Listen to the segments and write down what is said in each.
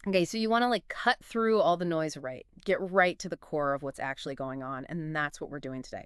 Okay, so you want to like cut through all the noise, right? Get right to the core of what's actually going on, and that's what we're doing today.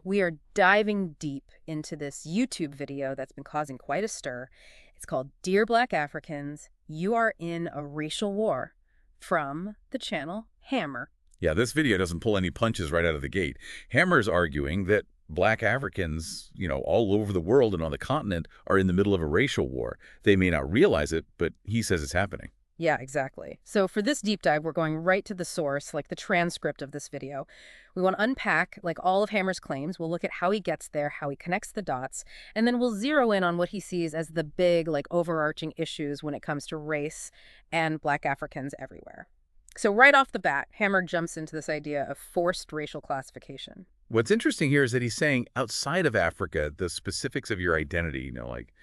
We are diving deep into this YouTube video that's been causing quite a stir. It's called Dear Black Africans, You Are in a Racial War, from the channel Hammer. Yeah, this video doesn't pull any punches right out of the gate. Hammer's arguing that black Africans, all over the world and on the continent are in the middle of a racial war. They may not realize it, but he says it's happening. Yeah, exactly. So for this deep dive, we're going right to the source, like the transcript of this video. We want to unpack like all of Hammer's claims. We'll look at how he gets there, how he connects the dots, and then we'll zero in on what he sees as the big, like overarching issues when it comes to race and Black Africans everywhere. So right off the bat, Hammer jumps into this idea of forced racial classification. What's interesting here is that he's saying outside of Africa, the specifics of your identity, like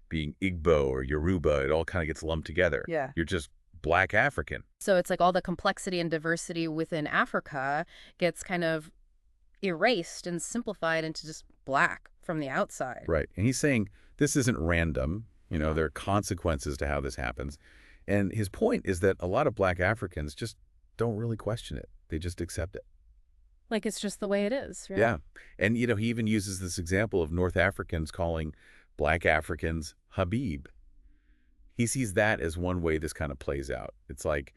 being Igbo or Yoruba, it all kind of gets lumped together. Yeah. You're just black African. So it's like all the complexity and diversity within Africa gets kind of erased and simplified into just black from the outside. Right. And he's saying this isn't random. There are consequences to how this happens. And his point is that a lot of black Africans just don't really question it. They just accept it. Like it's just the way it is, right? Yeah. And, he even uses this example of North Africans calling black Africans Habib. He sees that as one way this kind of plays out. It's like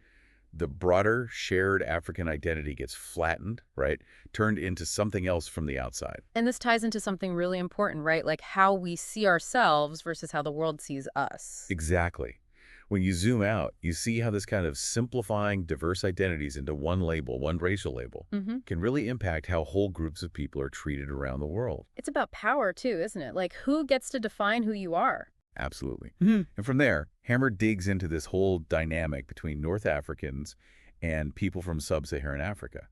the broader shared African identity gets flattened, right? Turned into something else from the outside. And this ties into something really important, right? Like how we see ourselves versus how the world sees us. Exactly. When you zoom out, you see how this kind of simplifying diverse identities into one label, one racial label, can really impact how whole groups of people are treated around the world. It's about power too, isn't it? Like who gets to define who you are? Absolutely. And from there, Hammer digs into this whole dynamic between North Africans and people from sub-Saharan Africa.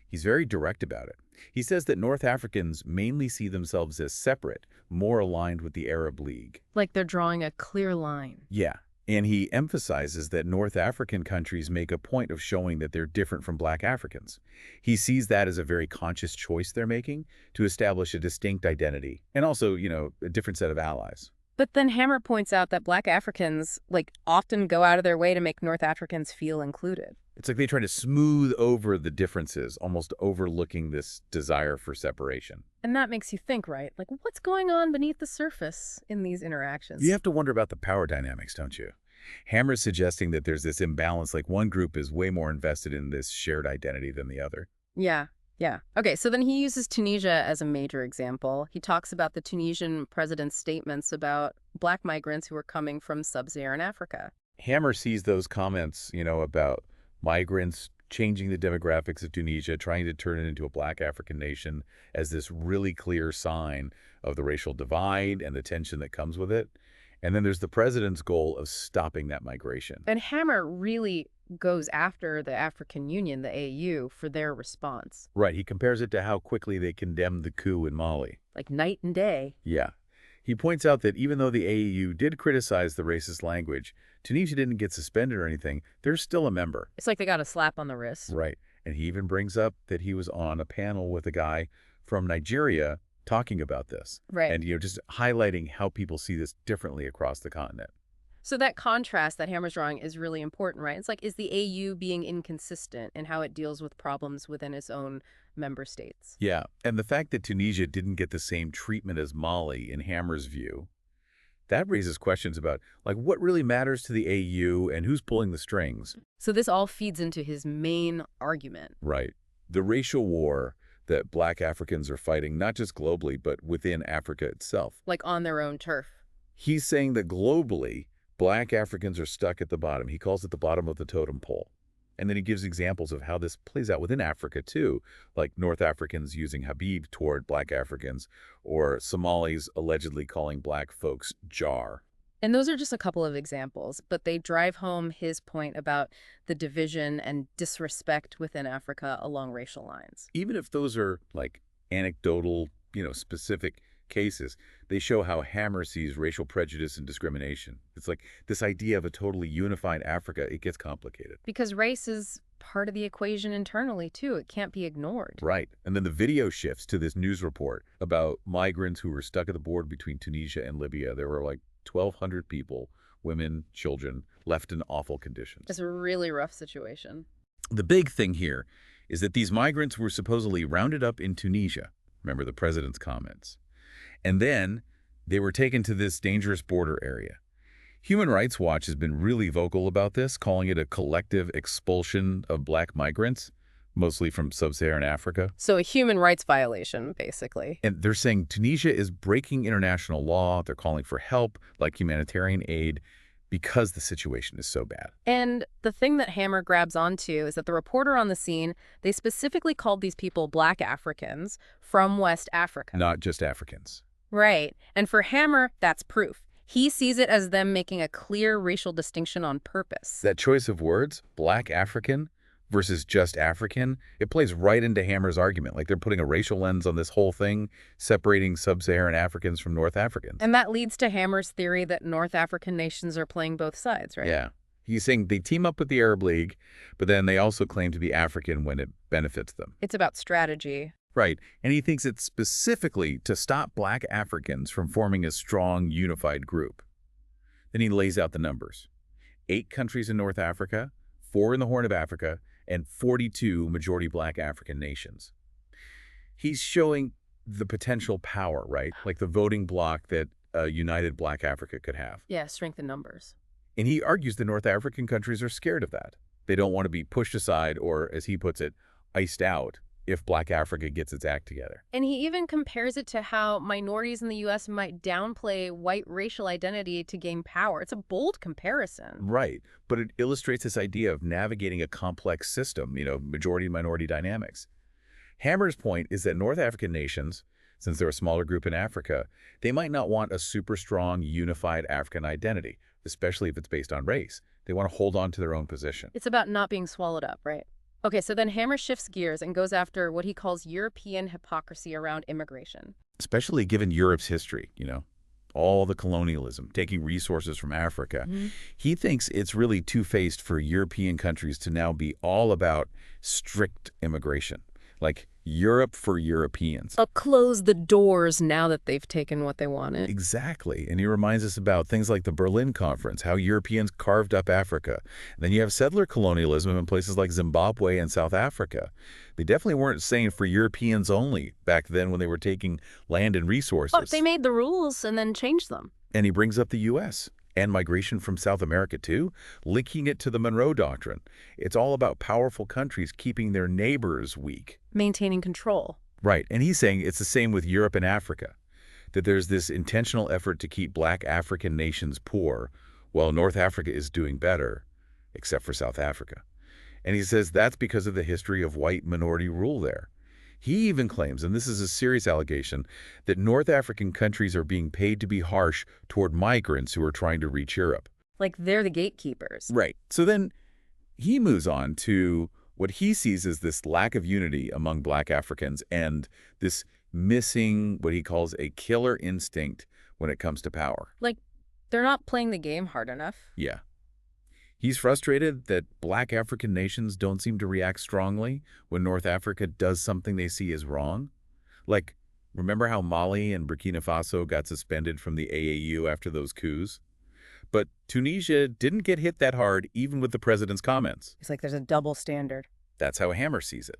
He's very direct about it. He says that North Africans mainly see themselves as separate, more aligned with the Arab League. Like they're drawing a clear line. Yeah. And he emphasizes that North African countries make a point of showing that they're different from black Africans. He sees that as a very conscious choice they're making to establish a distinct identity and also, a different set of allies. But then Hammer points out that Black Africans, like, often go out of their way to make North Africans feel included. It's like they try to smooth over the differences, almost overlooking this desire for separation. And that makes you think, right? Like, what's going on beneath the surface in these interactions? You have to wonder about the power dynamics, don't you? Hammer's suggesting that there's this imbalance, like one group is way more invested in this shared identity than the other. Yeah. Yeah. Okay, so then he uses Tunisia as a major example. He talks about the Tunisian president's statements about Black migrants who are coming from sub-Saharan Africa. Hammer sees those comments, about migrants changing the demographics of Tunisia, trying to turn it into a black African nation as this really clear sign of the racial divide and the tension that comes with it. And then there's the president's goal of stopping that migration. And Hammer really goes after the African Union, the AU, for their response. Right. He compares it to how quickly they condemned the coup in Mali. Like night and day. Yeah. He points out that even though the AU did criticize the racist language, Tunisia didn't get suspended or anything. They're still a member. It's like they got a slap on the wrist. Right. And he even brings up that he was on a panel with a guy from Nigeria talking about this. Right. And, just highlighting how people see this differently across the continent. So that contrast that Hammer's drawing is really important, right? It's like, is the AU being inconsistent in how it deals with problems within its own member states? Yeah. And the fact that Tunisia didn't get the same treatment as Mali, in Hammer's view, that raises questions about, like, what really matters to the AU and who's pulling the strings. So this all feeds into his main argument. Right. The racial war that black Africans are fighting, not just globally, but within Africa itself. Like on their own turf. He's saying that globally, black Africans are stuck at the bottom. He calls it the bottom of the totem pole. And then he gives examples of how this plays out within Africa, too, like North Africans using Habib toward black Africans, or Somalis allegedly calling black folks jar. And those are just a couple of examples, but they drive home his point about the division and disrespect within Africa along racial lines. Even if those are like anecdotal, specific cases, they show how Hammer sees racial prejudice and discrimination. It's like this idea of a totally unified Africa, it gets complicated. Because race is part of the equation internally, too. It can't be ignored. Right. And then the video shifts to this news report about migrants who were stuck at the border between Tunisia and Libya. There were like 1,200 people women, children, left in awful conditions. It's a really rough situation. The big thing here is that these migrants were supposedly rounded up in Tunisia. Remember the president's comments. And then they were taken to this dangerous border area. Human Rights Watch has been really vocal about this, calling it a collective expulsion of black migrants, mostly from sub-Saharan Africa. So a human rights violation, basically. And they're saying Tunisia is breaking international law. They're calling for help, like humanitarian aid, because the situation is so bad. And the thing that Hammer grabs onto is that the reporter on the scene, they specifically called these people black Africans from West Africa. Not just Africans. Right. And for Hammer, that's proof. He sees it as them making a clear racial distinction on purpose. That choice of words, black African versus just African, it plays right into Hammer's argument. Like they're putting a racial lens on this whole thing, separating sub-Saharan Africans from North Africans. And that leads to Hammer's theory that North African nations are playing both sides, right? Yeah. He's saying they team up with the Arab League, but then they also claim to be African when it benefits them. It's about strategy. Right. And he thinks it's specifically to stop black Africans from forming a strong, unified group. Then he lays out the numbers. 8 countries in North Africa, 4 in the Horn of Africa, and 42 majority black African nations. He's showing the potential power, right? Like the voting bloc that a united black Africa could have. Yeah, strength in numbers. And he argues the North African countries are scared of that. They don't want to be pushed aside or, as he puts it, iced out if black Africa gets its act together. And he even compares it to how minorities in the U.S. might downplay white racial identity to gain power. It's a bold comparison. Right. But it illustrates this idea of navigating a complex system, majority-minority dynamics. Hammer's point is that North African nations, since they're a smaller group in Africa, they might not want a super strong, unified African identity, especially if it's based on race. They want to hold on to their own position. It's about not being swallowed up, right? Okay, so then Hammer shifts gears and goes after what he calls European hypocrisy around immigration. Especially given Europe's history, all the colonialism, taking resources from Africa. He thinks it's really two-faced for European countries to now be all about strict immigration, like Europe for Europeans. Close the doors now that they've taken what they wanted. Exactly. And he reminds us about things like the Berlin Conference, how Europeans carved up Africa. And then you have settler colonialism in places like Zimbabwe and South Africa. They definitely weren't saying for Europeans only back then when they were taking land and resources. Oh, they made the rules and then changed them. And he brings up the U.S. and migration from South America too, linking it to the Monroe Doctrine. It's all about powerful countries keeping their neighbors weak. Maintaining control. Right. And he's saying it's the same with Europe and Africa, that there's this intentional effort to keep black African nations poor while North Africa is doing better, except for South Africa. And he says that's because of the history of white minority rule there. He even claims, and this is a serious allegation, that North African countries are being paid to be harsh toward migrants who are trying to reach Europe. Like they're the gatekeepers. Right. So then he moves on to what he sees as this lack of unity among black Africans and this missing what he calls a killer instinct when it comes to power. Like they're not playing the game hard enough. Yeah. He's frustrated that black African nations don't seem to react strongly when North Africa does something they see as wrong. Like, remember how Mali and Burkina Faso got suspended from the AAU after those coups? But Tunisia didn't get hit that hard even with the president's comments. It's like there's a double standard. That's how Hammer sees it.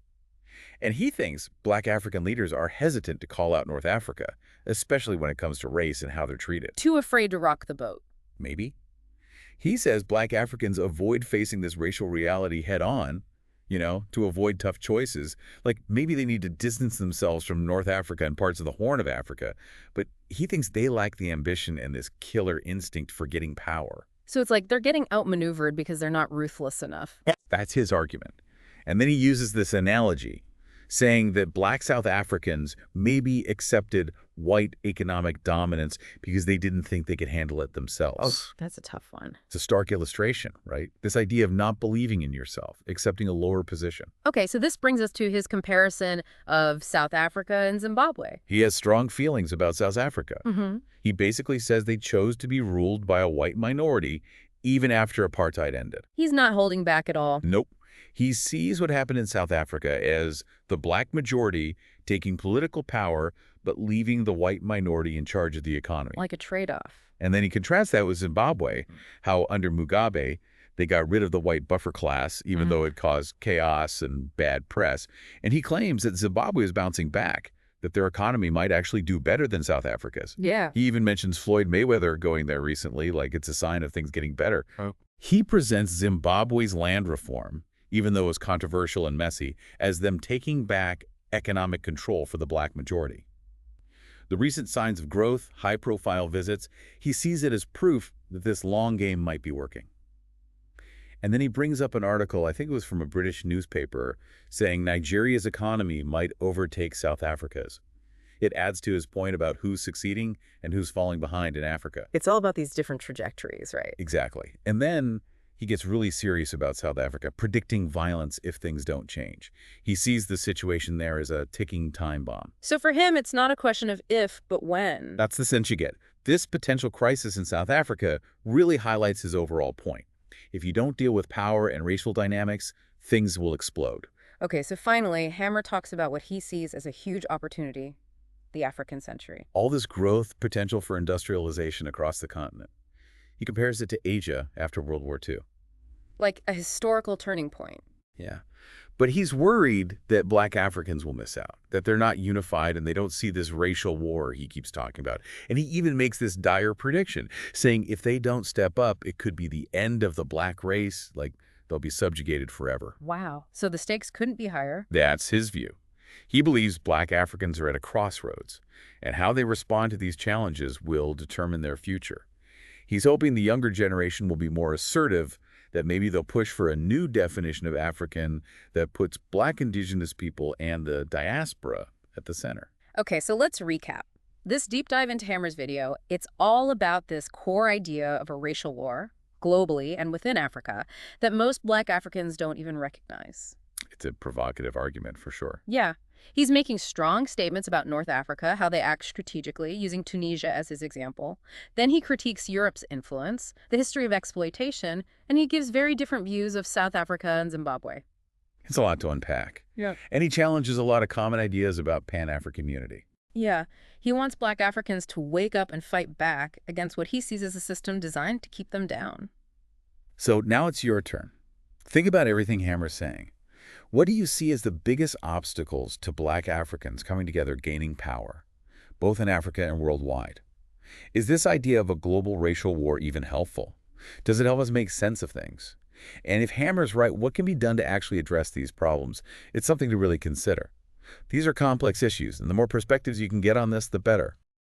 And he thinks black African leaders are hesitant to call out North Africa, especially when it comes to race and how they're treated. Too afraid to rock the boat. Maybe. He says black Africans avoid facing this racial reality head-on, to avoid tough choices. Like maybe they need to distance themselves from North Africa and parts of the Horn of Africa, but he thinks they lack the ambition and this killer instinct for getting power. So it's like they're getting outmaneuvered because they're not ruthless enough. That's his argument. And then he uses this analogy, saying that black South Africans maybe accepted white economic dominance because they didn't think they could handle it themselves. Oh, that's a tough one. It's a stark illustration, right? This idea of not believing in yourself, accepting a lower position. Okay, so this brings us to his comparison of South Africa and Zimbabwe. He has strong feelings about South Africa. He basically says they chose to be ruled by a white minority even after apartheid ended. He's not holding back at all. Nope. He sees what happened in South Africa as the black majority taking political power but leaving the white minority in charge of the economy. Like a trade-off. And then he contrasts that with Zimbabwe, how under Mugabe, they got rid of the white buffer class, even though it caused chaos and bad press. And he claims that Zimbabwe is bouncing back, that their economy might actually do better than South Africa's. Yeah. He even mentions Floyd Mayweather going there recently, like it's a sign of things getting better. Oh. He presents Zimbabwe's land reform, even though it's controversial and messy, as them taking back economic control for the black majority. The recent signs of growth, high-profile visits, he sees it as proof that this long game might be working. And then he brings up an article, I think it was from a British newspaper, saying Nigeria's economy might overtake South Africa's. It adds to his point about who's succeeding and who's falling behind in Africa. It's all about these different trajectories, right? Exactly. And then he gets really serious about South Africa, predicting violence if things don't change. He sees the situation there as a ticking time bomb. So for him, it's not a question of if, but when. That's the sense you get. This potential crisis in South Africa really highlights his overall point. If you don't deal with power and racial dynamics, things will explode. Okay, so finally, Hammer talks about what he sees as a huge opportunity, the African century. All this growth potential for industrialization across the continent. He compares it to Asia after World War II. Like a historical turning point. Yeah. But he's worried that black Africans will miss out, that they're not unified and they don't see this racial war he keeps talking about. And he even makes this dire prediction, saying if they don't step up, it could be the end of the black race, like they'll be subjugated forever. Wow. So the stakes couldn't be higher. That's his view. He believes black Africans are at a crossroads, and how they respond to these challenges will determine their future. He's hoping the younger generation will be more assertive, that maybe they'll push for a new definition of African that puts black indigenous people and the diaspora at the center. Okay, so let's recap. This deep dive into Hammer's video, it's all about this core idea of a racial war, globally and within Africa, that most black Africans don't even recognize. It's a provocative argument for sure. Yeah. He's making strong statements about North Africa, how they act strategically, using Tunisia as his example. Then he critiques Europe's influence, the history of exploitation, and he gives very different views of South Africa and Zimbabwe. It's a lot to unpack. Yeah. And he challenges a lot of common ideas about Pan-African unity. Yeah, he wants black Africans to wake up and fight back against what he sees as a system designed to keep them down. So now it's your turn. Think about everything Hammer's saying. What do you see as the biggest obstacles to black Africans coming together gaining power, both in Africa and worldwide? Is this idea of a global racial war even helpful? Does it help us make sense of things? And if Hammer's right, what can be done to actually address these problems? It's something to really consider. These are complex issues, and the more perspectives you can get on this, the better.